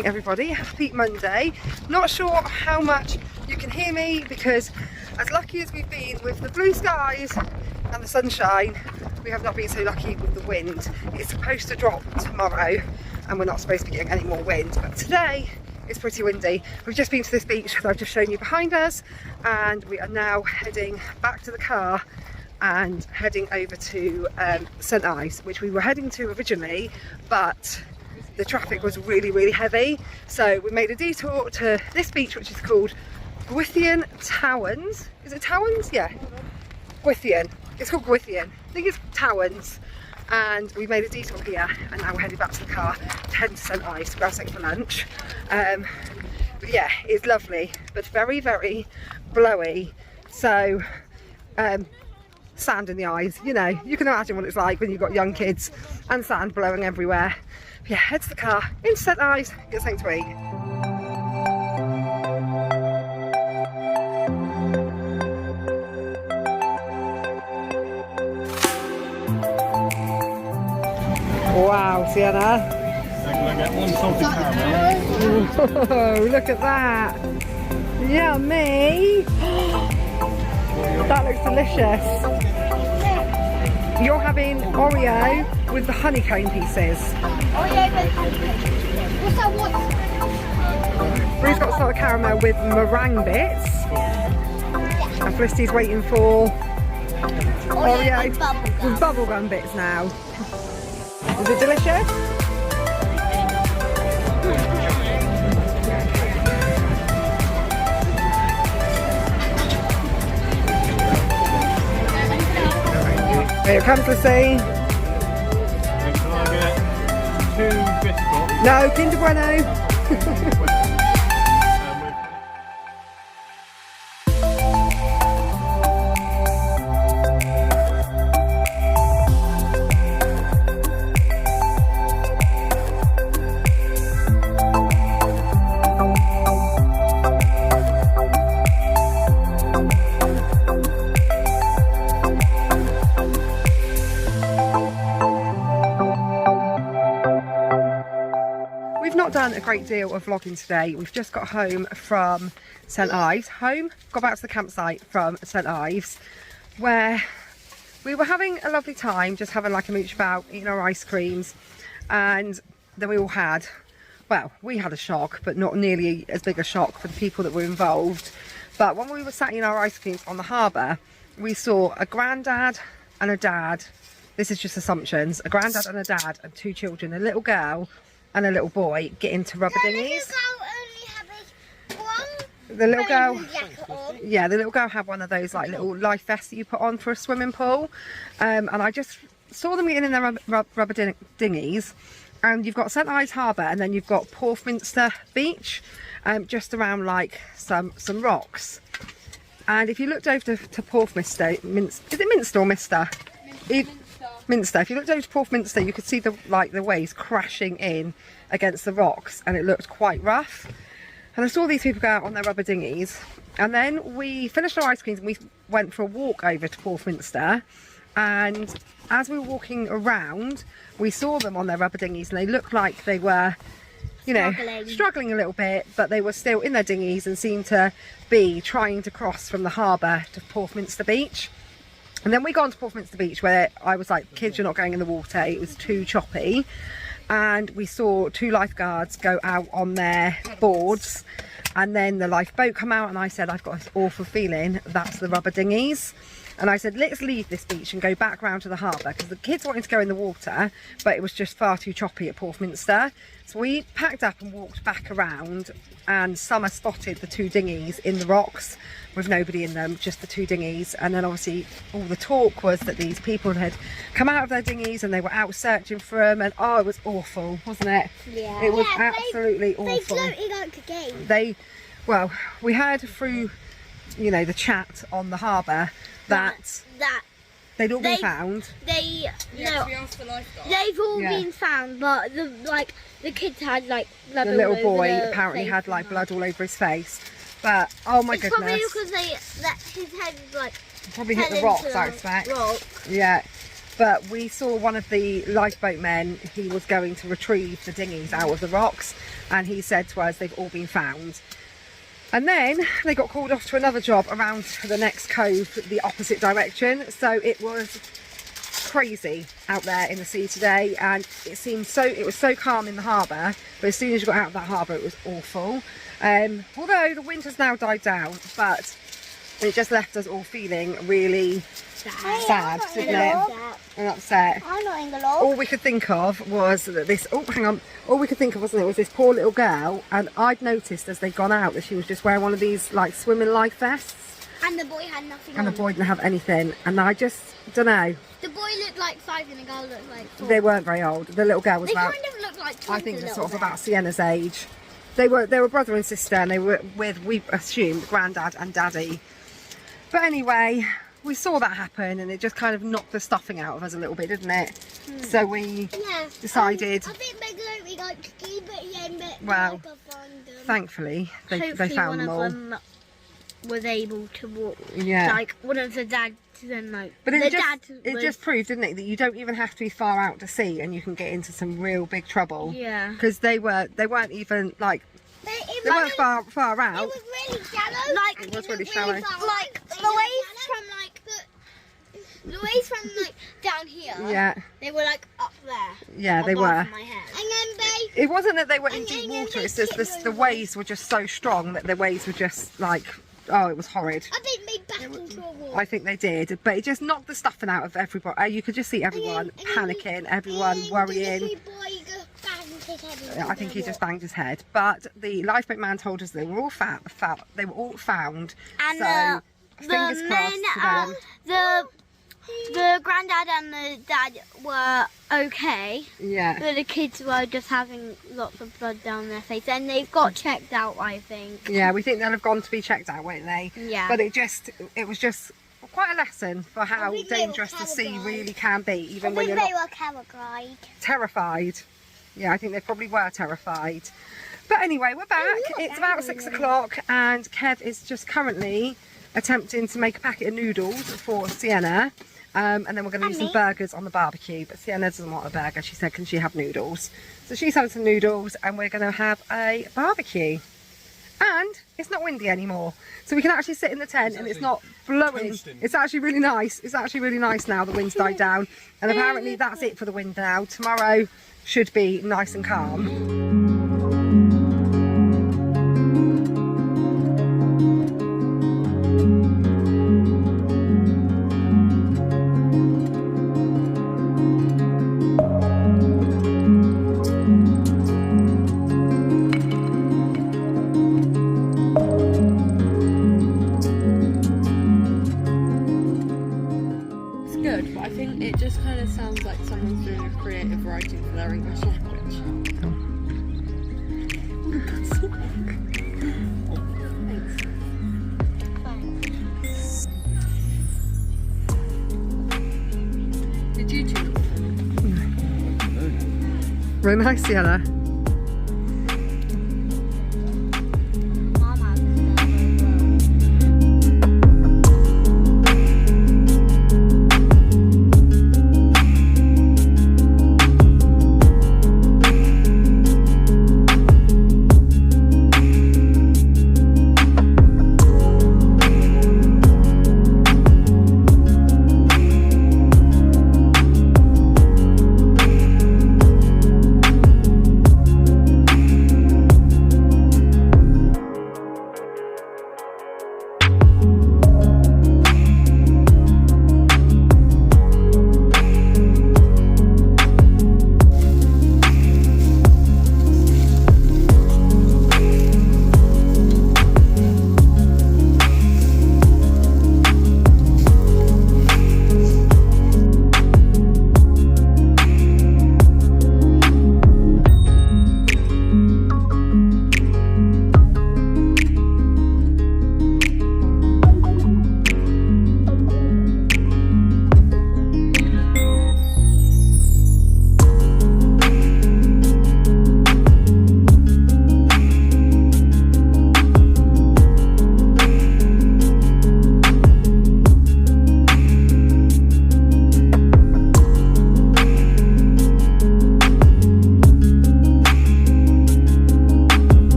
morning everybody, happy Monday. Not sure how much you can hear me because as lucky as we've been with the blue skies and the sunshine, we have not been so lucky with the wind. It's supposed to drop tomorrow and we're not supposed to be getting any more wind, but today it's pretty windy. We've just been to this beach that I've just shown you behind us, and we are now heading back to the car and heading over to St Ives, which we were heading to originally, but the traffic was really heavy, so we made a detour to this beach which is called Gwithian Towens. Is it Towens? Yeah, Gwithian. It's called Gwithian. I think it's Towens. And we made a detour here, and now we're heading back to the car to head to St Ives to grab something for lunch. But yeah, it's lovely, but very blowy. So sand in the eyes, you know, you can imagine what it's like when you've got young kids and sand blowing everywhere. But yeah, head to the car, into St Ives, get something to eat. Wow, Sienna. Can I get one salted caramel? Oh, look at that. Yummy. That looks delicious. You're having Oreo with the honeycomb pieces. Oreo with honeycomb pieces. What's that one? Bruce got salted caramel with meringue bits. And Felicity's waiting for Oreo with bubblegum bits now. Is it delicious? Here comes the sea. Can I get 2 biscuits? No, Kinder Bueno. Done a great deal of vlogging today. We've just got home from St Ives. Got back to the campsite from St Ives, where we were having a lovely time, just having like a mooch about, eating our ice creams, and then we all had, well, we had a shock, but not nearly as big a shock for the people that were involved. But when we were sat eating our ice creams on the harbour, we saw a granddad and a dad. This is just assumptions. A granddad and a dad and 2 children, a little girl and a little boy, get into rubber dinghies. The little girl, yeah, the little girl had one of those like little life vests that you put on for a swimming pool, and I just saw them getting in their rubber dinghies. And you've got St Ives Harbour, and then you've got Porthminster Beach, just around like some rocks. And if you looked over to Porthminster, is it Minster or Mister? Minster. If you looked over to Porthminster, you could see the waves crashing in against the rocks, and it looked quite rough. And I saw these people go out on their rubber dinghies, and then we finished our ice creams and we went for a walk over to Porthminster. And as we were walking around, we saw them on their rubber dinghies, and they looked like they were, you know, struggling a little bit, but they were still in their dinghies and seemed to be trying to cross from the harbour to Porthminster Beach. And then we got onto Porthminster Beach, where I was like, kids, you're not going in the water, it was too choppy. And we saw 2 lifeguards go out on their boards, and then the lifeboat come out, and I said, I've got this awful feeling that's the rubber dinghies. And I said, let's leave this beach and go back round to the harbour, because the kids wanted to go in the water, but it was just far too choppy at Porthminster. So we packed up and walked back around, and Summer spotted the 2 dinghies in the rocks with nobody in them, just the 2 dinghies. And then obviously all the talk was that these people had come out of their dinghies and they were out searching for them, and oh, it was awful, wasn't it? Yeah. It was absolutely awful. They floated like a game. Well, we heard through, you know, the chat on the harbour that they'd all been found. They've all been found, but the kids had like blood. The little boy apparently had like blood all over his face. But oh my goodness! Probably because his head was like probably hit the rocks, I expect. Yeah, but we saw one of the lifeboat men. He was going to retrieve the dinghies out of the rocks, and he said to us they've all been found. And then they got called off to another job around the next cove, the opposite direction. So it was crazy out there in the sea today, and it was so calm in the harbour, but as soon as you got out of that harbour it was awful. Although the wind has now died down, but it just left us all feeling really sad, didn't it? And upset. I'm not in the log. All we could think of was that this, oh hang on, all we could think of, wasn't it, was this poor little girl, and I'd noticed as they'd gone out that she was just wearing one of these like swimming life vests. And the boy had nothing And on. the boy didn't have anything, and I just don't know. The boy looked like 5 and the girl looked like 4. They weren't very old. The little girl was They about, kind of looked like twins. I think a they're little sort of bit. about Sienna's age. They were brother and sister, and they were with, we assumed, Grandad and Daddy. But anyway, we saw that happen, and it just kind of knocked the stuffing out of us a little bit, didn't it? So we decided. I think they're going to be like to keep it in, but Well, like I find them. Thankfully, they Hopefully found one them all. of them was able to walk. Yeah. Like one of the dads and like But the it dad just proved, didn't it, that you don't even have to be far out to sea, and you can get into some real big trouble. Yeah. Because they weren't even like they weren't far out. It was really shallow. Like It was really shallow. Like the waves from like down here. Yeah. They were like up there. Yeah, they above were. My head. And then they. It wasn't that they were in And deep then water. they It's just tipped the over. waves were just so strong that the waves were just like, oh, it was horrid. I think they backed into a wall. I think they did, but it just knocked the stuffing out of everybody. You could just see everyone panicking, everyone worrying. I think he just banged his head. But the lifeboat man told us they were all they were all found. And so the fingers crossed men, to them. the granddad and the dad were okay. Yeah. But the kids were just having lots of blood down their face, and they've got checked out, I think. Yeah, we think they'll have gone to be checked out, won't they? Yeah. But it was just quite a lesson for how think they were dangerous the sea coward-eyed. really can be, even when you're not were coward-eyed. terrified. Yeah, I think they probably were terrified. But anyway, we're back. It's about 6 o'clock, and Kev is just currently attempting to make a packet of noodles for Sienna. And then we're going to do some burgers on the barbecue. But Sienna doesn't want a burger. She said, can she have noodles? So she's having some noodles, and we're going to have a barbecue. And it's not windy anymore. So we can actually sit in the tent, and it's not blowing. toasting. It's actually really nice. It's actually really nice now. The wind's died down. And apparently that's it for the wind now. Tomorrow should be nice and calm. It's good, but I think it just kind of sounds like someone's doing a creative writing for their English language. Did you two? Very nice, Sienna.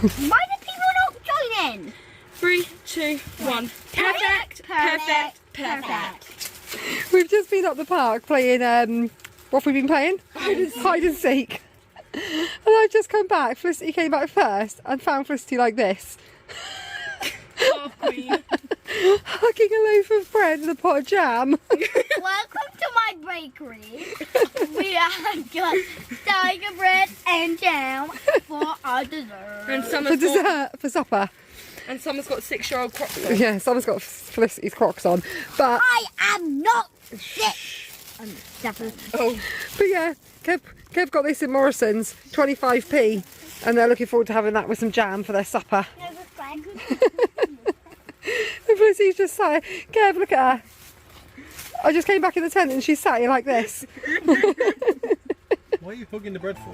Why do people not join in? 3, 2, 1. Perfect. Perfect. Perfect. We've just been up the park playing, what have we been playing? Hide and seek. And I've just come back. Felicity came back first and found Felicity like this. Queen. Hugging a loaf of bread and a pot of jam. Welcome to my bakery. We have got tiger bread and jam for our dessert. And For Summer's got, dessert, for supper. and Summer's got 6-year-old Crocs on. Yeah, someone's got Felicity's Crocs on. But I am not sick. Oh. But yeah, Kev got this in Morrison's, 25p. And they're looking forward to having that with some jam for their supper. And Felicity's just sat here. Kev, look at her. I just came back in the tent and she's sat here like this. Why are you hugging the bread for?